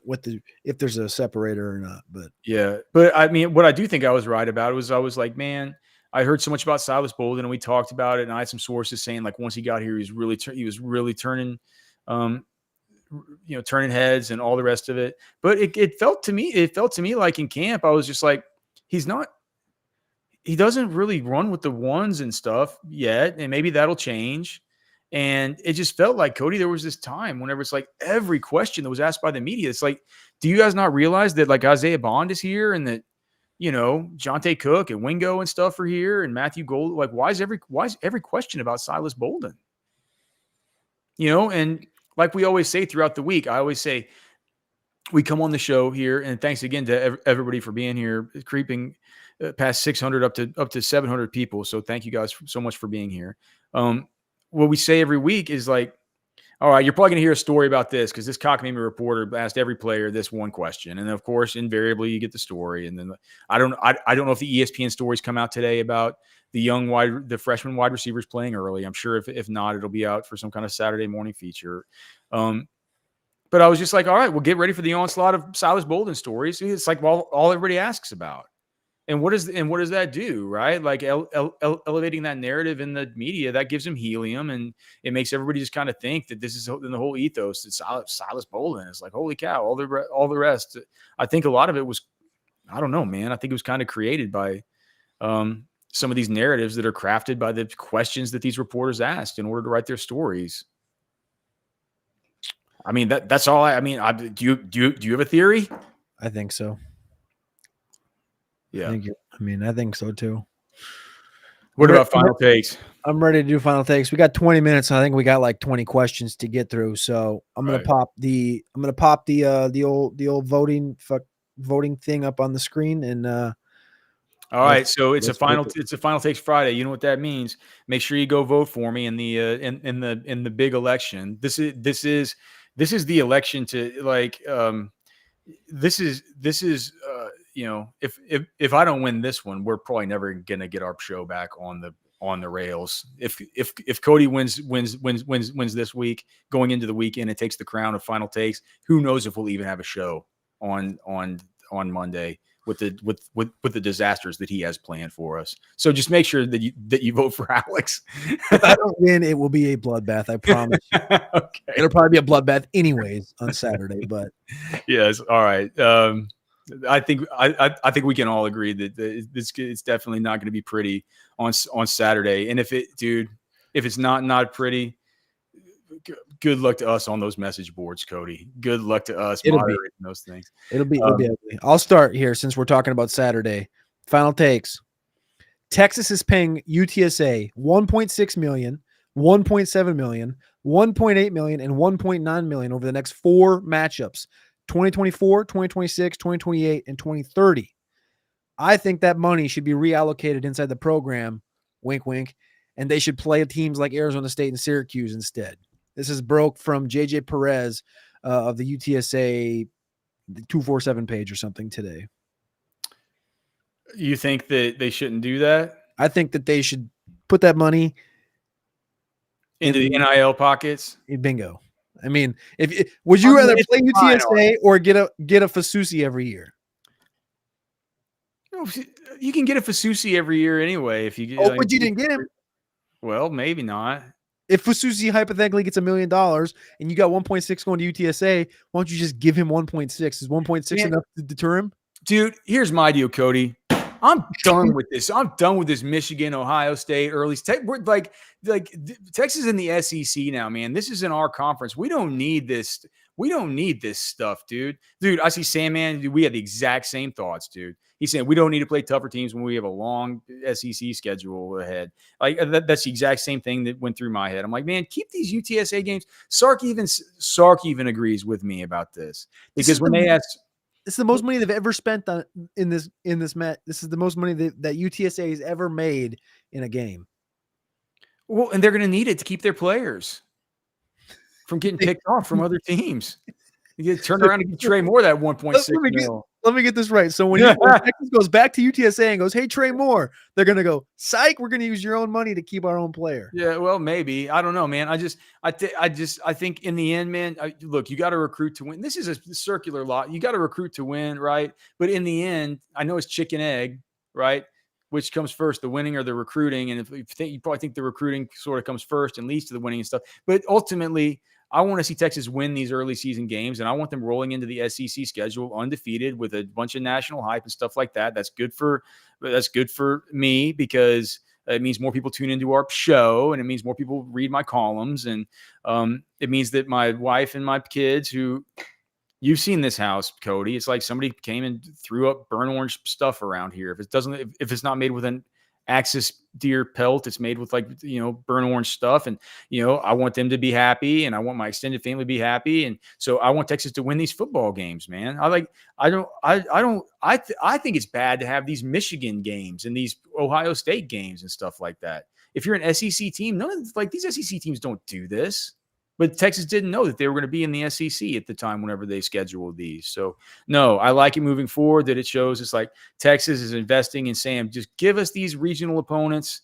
if there's a separator or not. But yeah, but I mean, what I do think I was right about was I was like, man, I heard so much about Silas Bolden, and we talked about it, and I had some sources saying like once he got here, he was really turning, turning heads and all the rest of it. But it felt to me like in camp, I was just like, he doesn't really run with the ones and stuff yet, and maybe that'll change. And it just felt like, Cody, there was this time whenever it's like every question that was asked by the media, it's like, do you guys not realize that like Isaiah Bond is here and that, Jonte Cook and Wingo and stuff are here and Matthew Gold? Like, why is every question about Silas Bolden? And like we always say throughout the week, I always say, we come on the show here, and thanks again to everybody for being here, creeping past 600 up to 700 people. So thank you guys so much for being here. What we say every week is like, all right, you're probably going to hear a story about this because this cockamamie reporter asked every player this one question. And of course, invariably you get the story. And then I don't know if the ESPN stories come out today about the freshman wide receivers playing early. I'm sure if not, it'll be out for some kind of Saturday morning feature. But I was just like, all right, well, get ready for the onslaught of Silas Bolden stories. It's like all everybody asks about. And what does that do, right? Like elevating that narrative in the media, that gives him helium, and it makes everybody just kind of think that this is in the whole ethos that Silas Bolden is like, holy cow, all the rest. I think a lot of it was, I don't know, man. I think it was kind of created by some of these narratives that are crafted by the questions that these reporters asked in order to write their stories. I mean, that's all. Do you have a theory? I think so. Yeah. I think so too. What about final takes? I'm ready to do final takes. We got 20 minutes. And I think we got like 20 questions to get through. So I'm gonna pop the old voting thing up on the screen. And all right. So it's a final takes Friday. You know what that means? Make sure you go vote for me in the in the big election. This is the election to like this is if I don't win this one, we're probably never gonna get our show back on the rails. If Cody wins this week, going into the weekend, it takes the crown of final takes. Who knows if we'll even have a show on Monday with the disasters that he has planned for us. So just make sure that you vote for Alex. If I don't win, it will be a bloodbath. I promise. Okay. It'll probably be a bloodbath anyways on Saturday, but yes. All right. I think we can all agree that it's definitely not going to be pretty on Saturday. And if it's not pretty, good luck to us on those message boards, Cody. Good luck to us moderating those things. It'll be ugly. I'll start here since we're talking about Saturday. Final takes. Texas is paying UTSA 1.6 million, 1.7 million, 1.8 million, and 1.9 million over the next 4 matchups: 2024, 2026, 2028, and 2030. I think that money should be reallocated inside the program, wink, wink, and they should play teams like Arizona State and Syracuse instead. This is broke from JJ Perez of the UTSA 247 page or something today. You think that they shouldn't do that? I think that they should put that money into the NIL pockets. Bingo. I mean, would you rather play UTSA or get a Fasusi every year? You can get a Fasusi every year anyway. If you get, but you didn't get him. Well, maybe not. If Fasusi hypothetically gets $1 million and you got 1.6 going to UTSA, why don't you just give him 1.6? Is 1.6 enough to deter him? Dude, here's my deal, Cody. I'm done with this. I'm done with this Michigan, Ohio State, early. We're like Texas in the SEC now, man. This is in our conference. We don't need this. We don't need this stuff, dude. Dude, I see Sandman. We have the exact same thoughts, dude. He's saying we don't need to play tougher teams when we have a long SEC schedule ahead. Like that's the exact same thing that went through my head. I'm like, man, keep these UTSA games. Sark even agrees with me about this because when they asked. This is the most money they've ever spent in this match. This is the most money that UTSA has ever made in a game. Well, and they're going to need it to keep their players from getting picked off from other teams. You get turned around and get Trey Moore that 1.6 mil. Let me get this right. So when Texas goes back to UTSA and goes, "Hey, Trey Moore," they're going to go, "Psych, we're going to use your own money to keep our own player." Yeah, well, maybe. I don't know, man. I think in the end, man, look, you got to recruit to win. This is a circular lot. You got to recruit to win, right? But in the end, I know it's chicken egg, right? Which comes first, the winning or the recruiting? And you probably think the recruiting sort of comes first and leads to the winning and stuff. But ultimately, I want to see Texas win these early season games, and I want them rolling into the SEC schedule undefeated with a bunch of national hype and stuff like that. That's good for me because it means more people tune into our show, and it means more people read my columns, and it means that my wife and my kids, who you've seen this house, Cody, it's like somebody came and threw up burnt orange stuff around here. If it's not made with an Axis deer pelt, it's made with burnt orange stuff, and I want them to be happy, and I want my extended family to be happy, and so I want Texas to win these football games, man. I think it's bad to have these Michigan games and these Ohio State games and stuff like that. If you're an SEC team, these SEC teams don't do this. But Texas didn't know that they were going to be in the SEC at the time whenever they scheduled these. So, no, I like it moving forward that it shows it's like Texas is investing in saying, just give us these regional opponents.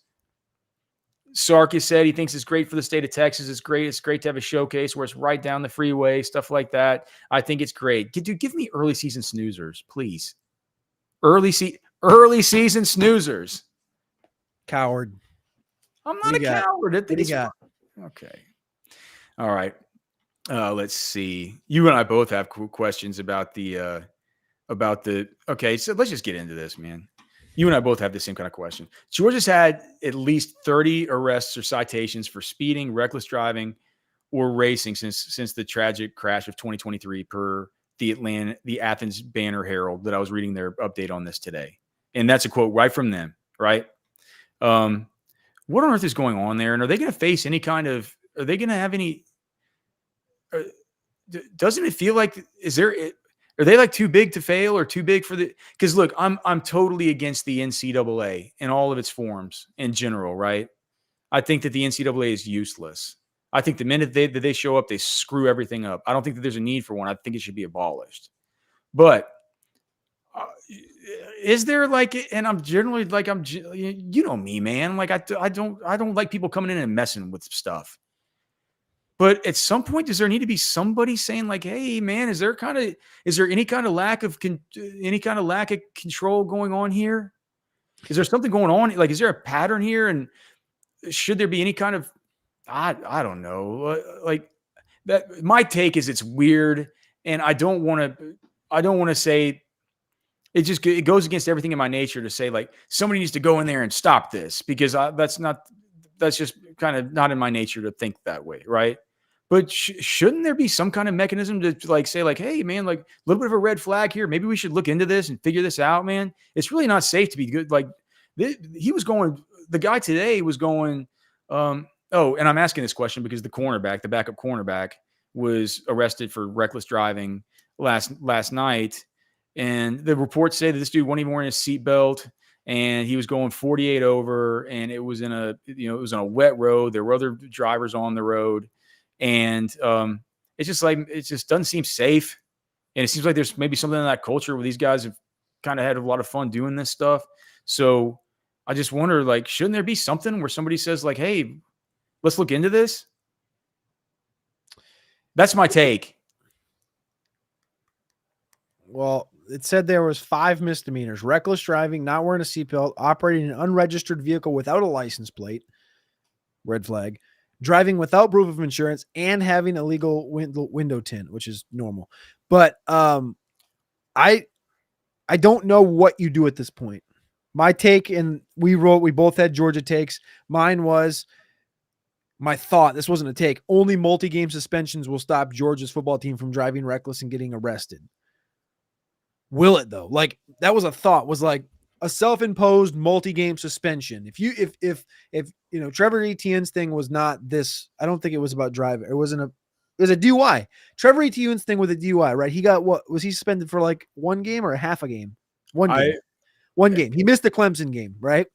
Sark has said he thinks it's great for the state of Texas. It's great. It's great to have a showcase where it's right down the freeway, stuff like that. I think it's great. Dude, give me early season snoozers, please. Early season snoozers. Coward. I'm not a coward. What do you got? Okay. All right. Let's see. You and I both have questions about okay, so let's just get into this, man. You and I both have the same kind of question. Georgia's had at least 30 arrests or citations for speeding, reckless driving, or racing since the tragic crash of 2023 per the Athens Banner Herald that I was reading their update on this today. And that's a quote right from them, right? What on earth is going on there? And are they going to face any kind of are they going to have any? Doesn't it feel like are they like too big to fail or too big for the? Because look, I'm totally against the NCAA in all of its forms in general, right? I think that the NCAA is useless. I think the minute that they show up, they screw everything up. I don't think that there's a need for one. I think it should be abolished. But is there and I'm generally you know me, man. Like I don't like people coming in and messing with stuff. But at some point, does there need to be somebody saying like, "Hey, man, is there any kind of lack of control going on here? Is there something going on? Like, is there a pattern here? And should there be any kind of I don't know. Like that. My take is it's weird, and I don't want to say it goes against everything in my nature to say like somebody needs to go in there and stop this because that's just kind of not in my nature to think that way, right? But shouldn't there be some kind of mechanism to like say like, hey, man, like a little bit of a red flag here. Maybe we should look into this and figure this out, man. It's really not safe to be good. Like He was going. The guy today was going. Oh, and I'm asking this question because the backup cornerback, was arrested for reckless driving last night, and the reports say that this dude wasn't even wearing a seatbelt, and he was going 48 over, and it was in a wet road. There were other drivers on the road, and it's just like it just doesn't seem safe, and it seems like there's maybe something in that culture where these guys have kind of had a lot of fun doing this stuff. So I just wonder, like, shouldn't there be something where somebody says, like, hey, let's look into this? That's my take. Well, it said there was 5 misdemeanors: reckless driving, not wearing a seatbelt, operating an unregistered vehicle without a license plate, red flag, driving without proof of insurance, and having illegal window tint, which is normal. But I don't know what you do at this point. My take, and we both had Georgia takes. Mine was my thought. This wasn't a take. Only multi-game suspensions will stop Georgia's football team from driving reckless and getting arrested. Will it though? Like, that was a thought, was like a self-imposed multi-game suspension. If Trevor Etienne's thing was not this, I don't think it was about driving. It was a DUI. Trevor Etienne's thing with a DUI, right? He got, what was he suspended for, like 1 game or a half a game? 1 game. 1 game. He missed the Clemson game, right?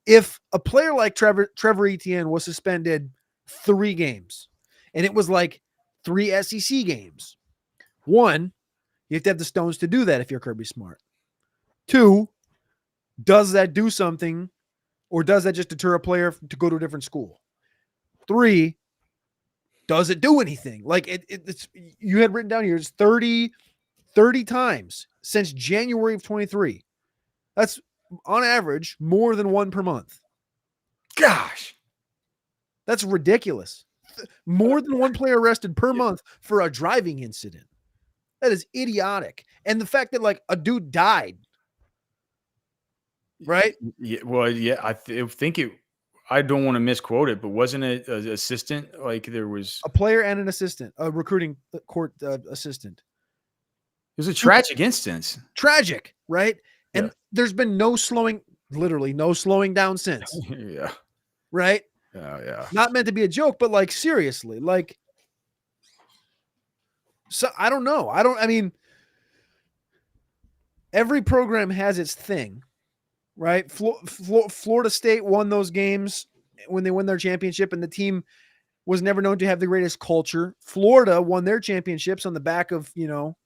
If a player like Trevor Etienne was suspended 3 games, and it was like 3 SEC games, 1, you have to have the stones to do that if you're Kirby Smart. 2, does that do something, or does that just deter a player to go to a different school? 3, does it do anything? Like, it's, you had written down here, it's 30 times since January of 23. That's on average more than 1 per month. Gosh, that's ridiculous. More than 1 player arrested per month for a driving incident. That is idiotic. And the fact that, like, a dude died, right? Yeah, well, yeah, I think it. I don't want to misquote it, but wasn't it an assistant? Like, there was a player and an assistant, a recruiting court assistant. It was a tragic instance. Tragic, right? And there's been literally no slowing down since. Yeah. Right? Yeah. Not meant to be a joke, but, like, seriously, like, so I don't know. I mean, every program has its thing, right? Florida State won those games when they win their championship, and the team was never known to have the greatest culture. Florida won their championships on the back of, Aaron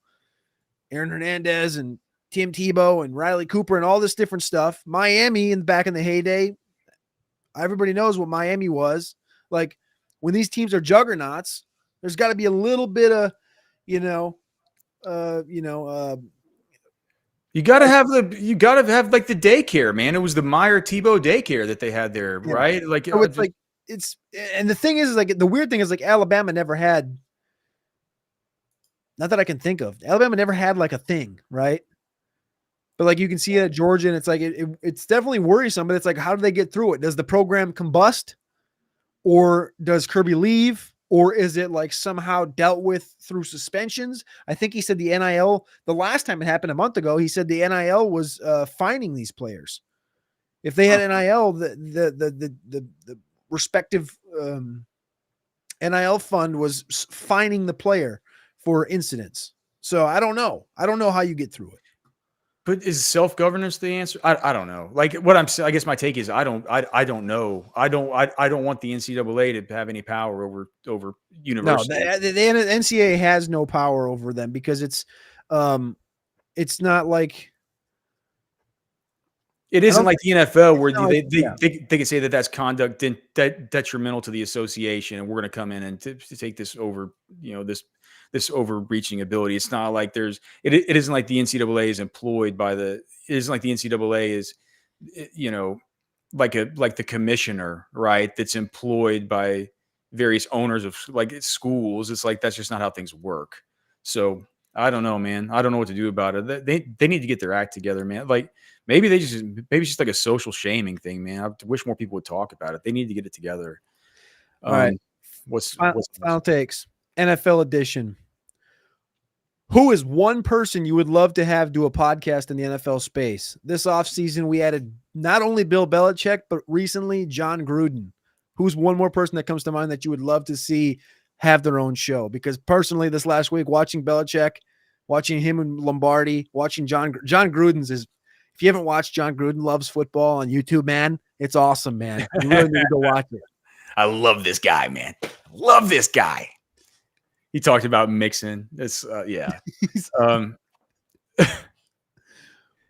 Hernandez and Tim Tebow and Riley Cooper and all this different stuff. Miami, back in the heyday, everybody knows what Miami was. Like, when these teams are juggernauts, there's got to be a little bit of, you gotta have like the daycare, man. It was the Meyer Tebow daycare that they had there, right? Like, so it's and the thing is, like, the weird thing is, like, Alabama never had, not that I can think of, Alabama never had, like, a thing, right? But, like, you can see it at Georgia, and it's like, it's definitely worrisome, but it's like, how do they get through it? Does the program combust, or does Kirby leave? Or is it, like, somehow dealt with through suspensions? I think he said the NIL, the last time it happened a month ago, he said the NIL was fining these players. If they had NIL, the respective NIL fund was fining the player for incidents. So I don't know. I don't know how you get through it. But is self-governance the answer? I don't know. Like, what I'm saying, I guess my take is I don't know. I don't want the NCAA to have any power over universities. No, the NCAA has no power over them, because it's not like, it isn't like the NFL where they can say that that's conduct detrimental to the association, and we're going to come in and to take this over, this overreaching ability. It's not like it isn't like the NCAA is employed by it isn't like the NCAA is, like the commissioner, right? That's employed by various owners of, like, schools. It's like, that's just not how things work. So I don't know, man. I don't know what to do about it. They need to get their act together, man. Like, maybe it's just like a social shaming thing, man. I wish more people would talk about it. They need to get it together. All right. What's final takes? NFL edition. Who is one person you would love to have do a podcast in the NFL space? This offseason, we added not only Bill Belichick, but recently John Gruden. Who's one more person that comes to mind that you would love to see have their own show? Because personally, this last week, watching Belichick, watching him and Lombardi, watching John Gruden's is, if you haven't watched John Gruden Loves Football on YouTube, man, it's awesome, man. You really need to go watch it. I love this guy, man. Love this guy. He talked about Mixon. It's yeah.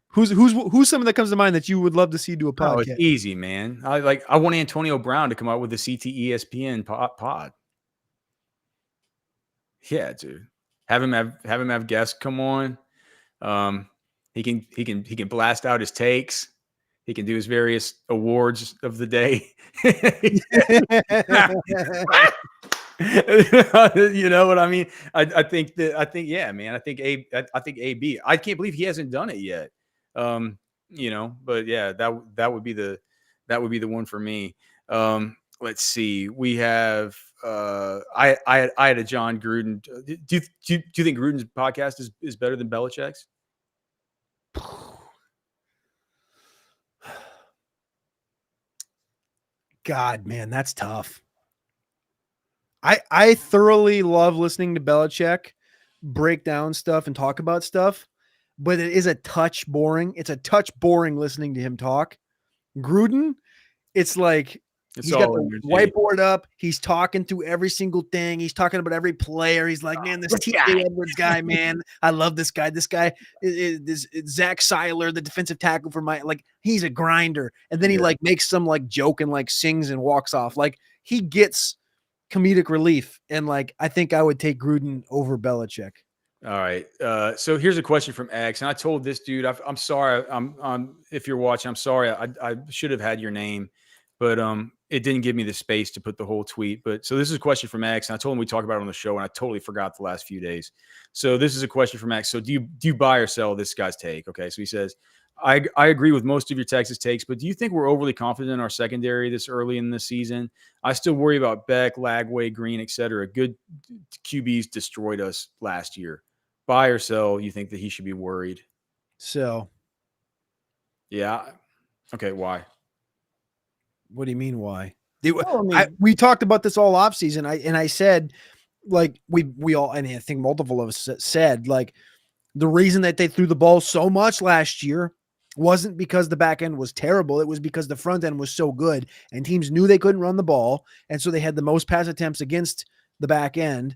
Who's someone that comes to mind that you would love to see do a podcast? Oh, it's easy, man. I want Antonio Brown to come out with the CTESPN pod. Yeah, dude. Have him have guests come on. He can blast out his takes. He can do his various awards of the day. You know what I mean? I think yeah, man. I think AB. I can't believe he hasn't done it yet. You know, but yeah, that would be the one for me. Let's see. We have I had a John Gruden. Do you think Gruden's podcast is better than Belichick's? God, man, that's tough. I thoroughly love listening to Belichick break down stuff and talk about stuff, but it is a touch boring. It's a touch boring listening to him talk. Gruden, it's like he's got the whiteboard up. He's talking through every single thing. He's talking about every player. He's like, man, this TJ Edwards guy, man, I love this guy. This guy is Zach Seiler, the defensive tackle for he's a grinder. And then he like makes some like joke and like sings and walks off. Like he gets comedic relief. And like, I think I would take Gruden over Belichick. All right. So here's a question from X, and I told this dude, I'm sorry. I'm if you're watching, I'm sorry. I should have had your name, but it didn't give me the space to put the whole tweet. But so this is a question from X, and I told him we talk about it on the show, and I totally forgot the last few days. So this is a question from X. So do you buy or sell this guy's take? Okay. So he says, I agree with most of your Texas takes, but do you think we're overly confident in our secondary this early in the season? I still worry about Beck, Lagway, Green, etc. Good QBs destroyed us last year. Buy or sell, you think that he should be worried? So. Yeah. Okay, why? What do you mean why? We talked about this all offseason. I said, like, we all, and I think multiple of us said, like, the reason that they threw the ball so much last year wasn't because the back end was terrible. It was because the front end was so good, and teams knew they couldn't run the ball, and so they had the most pass attempts against the back end.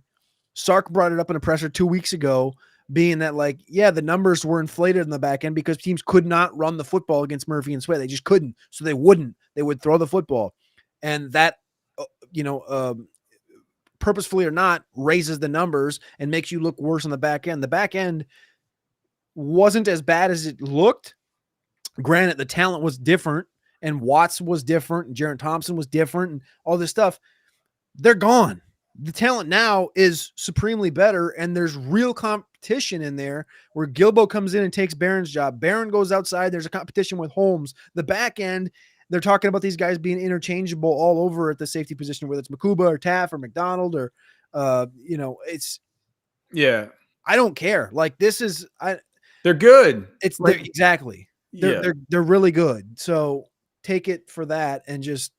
Sark brought it up in a presser 2 weeks ago, being that, like, yeah, the numbers were inflated in the back end because teams could not run the football against Murphy and Sweat. They just couldn't. So they would throw the football. And that, purposefully or not, raises the numbers and makes you look worse on the back end. The back end wasn't as bad as it looked. Granted, the talent was different, and Watts was different, and Jaron Thompson was different, and all this stuff. They're gone. The talent now is supremely better, and there's real competition in there where Gilbo comes in and takes Barron's job. Barron goes outside. There's a competition with Holmes. The back end, they're talking about these guys being interchangeable all over at the safety position, whether it's Makuba or Taff or McDonald or, it's. Yeah. I don't care. Like, this is. They're good. It's like, exactly. They're really good. So take it for that and just.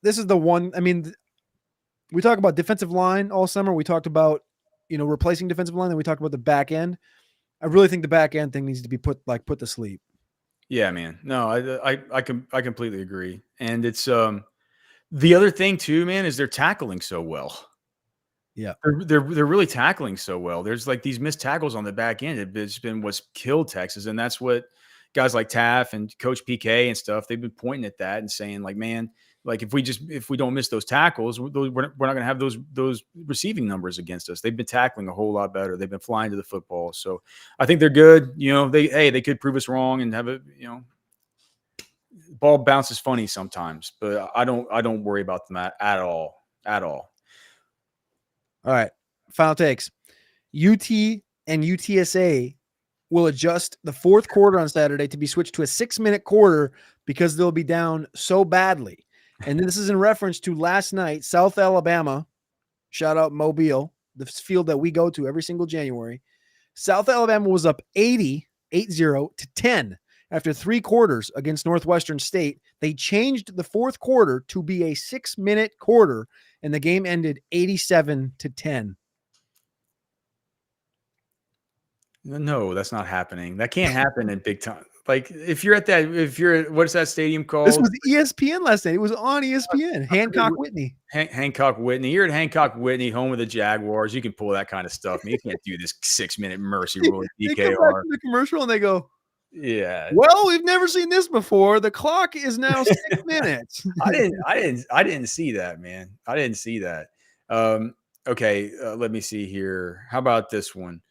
This is the one. I mean, we talk about defensive line all summer. We talked about, replacing defensive line. Then we talked about the back end. I really think the back end thing needs to be put to sleep. Yeah, man. No, I completely agree. And it's the other thing too, man, is they're tackling so well. Yeah, they're really tackling so well. There's like these missed tackles on the back end. It's been what's killed Texas, and that's what guys like Taff and Coach PK and stuff, they've been pointing at that and saying, like, man, like if we don't miss those tackles, we're not going to have those receiving numbers against us. They've been tackling a whole lot better. They've been flying to the football. So I think they're good. They could prove us wrong and have ball bounces funny sometimes, but I don't worry about them at all. All right. Final takes. UT and UTSA will adjust the fourth quarter on Saturday to be switched to a 6-minute quarter because they'll be down so badly. And this is in reference to last night, South Alabama, shout out Mobile, the field that we go to every single January. South Alabama was up 80 to 10 after 3 quarters against Northwestern State. They changed the fourth quarter to be a 6-minute quarter, and the game ended 87 to 10. No, that's not happening. That can't happen in big time. Like if you're what's that stadium called? This was ESPN last night. It was on ESPN. Hancock Whitney. Hancock Whitney. You're at Hancock Whitney, home of the Jaguars. You can pull that kind of stuff. I mean, you can't do this 6-minute mercy rule. They come back to the commercial and they go, yeah. Well, we've never seen this before. The clock is now 6 minutes. I didn't see that, man. I didn't see that. Okay, let me see here. How about this one?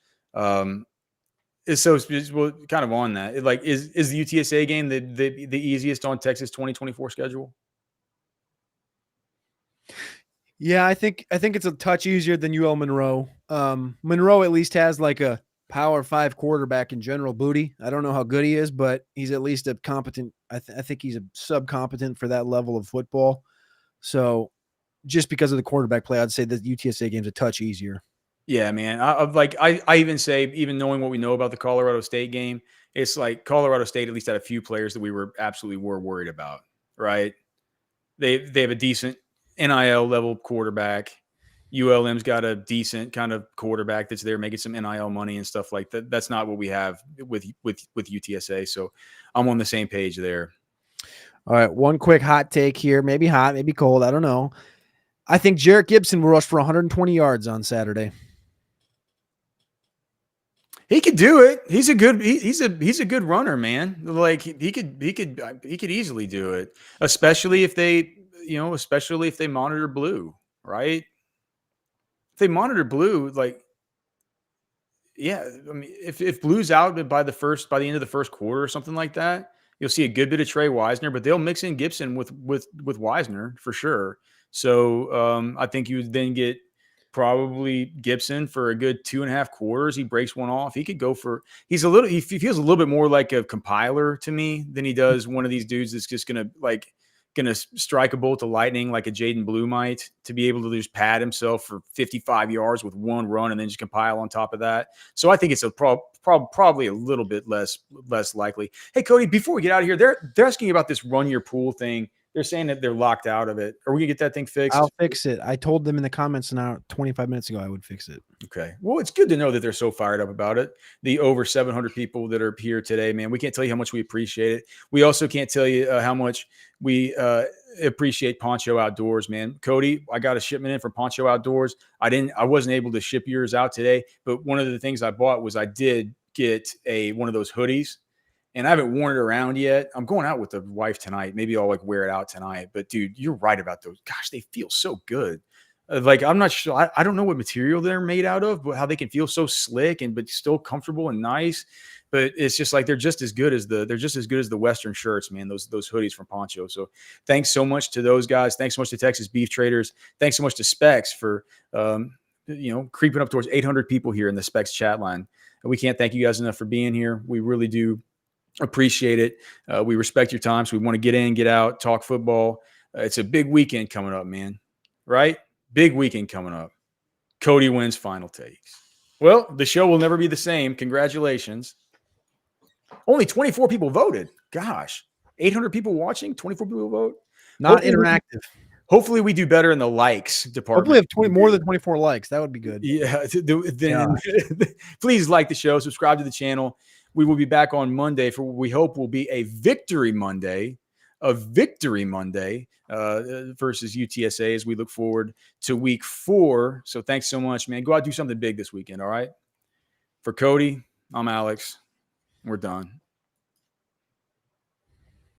So well, kind of on that. Like, is the UTSA game the easiest on Texas 2024 schedule? Yeah, I think it's a touch easier than UL Monroe. Monroe at least has like a Power 5 quarterback in General Booty. I don't know how good he is, but he's at least a competent. I think he's a sub-competent for that level of football. So just because of the quarterback play, I'd say the UTSA game's a touch easier. Yeah, man. I even say, even knowing what we know about the Colorado State game, it's like Colorado State at least had a few players that we were worried about, right? They have a decent NIL level quarterback. ULM's got a decent kind of quarterback that's there making some NIL money and stuff like that. That's not what we have with UTSA. So I'm on the same page there. All right, one quick hot take here. Maybe hot, maybe cold. I don't know. I think Jarrett Gibson will rush for 120 yards on Saturday. He could do it. He's a good runner, man. Like he could easily do it, especially if they monitor blue, right? If they monitor blue, like, yeah, I mean, if blue's out by the end of the first quarter or something like that, you'll see a good bit of Trey Wisner, but they'll mix in Gibson with Wisner for sure. So I think you would then get probably Gibson for a good 2.5 quarters. He breaks one off. He could go for. He feels a little bit more like a compiler to me than he does one of these dudes that's just gonna strike a bolt to lightning like a Jaden Blue might, to be able to just pad himself for 55 yards with one run and then just compile on top of that. So I think it's a probably a little bit less likely. Hey, Cody, before we get out of here, they're asking about this run your pool thing. They're saying that they're locked out of it. Are we gonna get that thing fixed? I'll fix it. I told them in the comments an hour, 25 minutes ago I would fix it. Okay. Well, it's good to know that they're so fired up about it. The over 700 people that are here today, man, we can't tell you how much we appreciate it. We also can't tell you how much we appreciate Poncho Outdoors, man. Cody, I got a shipment in from Poncho Outdoors. I wasn't able to ship yours out today, but one of the things I bought was I did get one of those hoodies. And I haven't worn it around yet. I'm going out with the wife tonight. Maybe I'll wear it out tonight. But dude, you're right about those. Gosh, they feel so good. I'm not sure. I don't know what material they're made out of, but how they can feel so slick but still comfortable and nice. But it's just like they're just as good as the Western shirts, man. Those hoodies from Poncho. So thanks so much to those guys. Thanks so much to Texas Beef Traders. Thanks so much to Specs for creeping up towards 800 people here in the Specs chat line. And we can't thank you guys enough for being here. We really do appreciate it. We respect your time. So we want to get in, get out, talk football. It's a big weekend coming up, man. Right? Big weekend coming up. Cody wins final takes. Well, the show will never be the same. Congratulations. Only 24 people voted. Gosh, 800 people watching, 24 people vote. Not interactive. Hopefully we do better in the likes department. Hopefully have more than 24 likes. That would be good. Yeah. Please like the show. Subscribe to the channel. We will be back on Monday for what we hope will be a victory Monday versus UTSA as we look forward to week 4. So thanks so much, man. Go out and do something big this weekend, all right? For Cody, I'm Alex. We're done.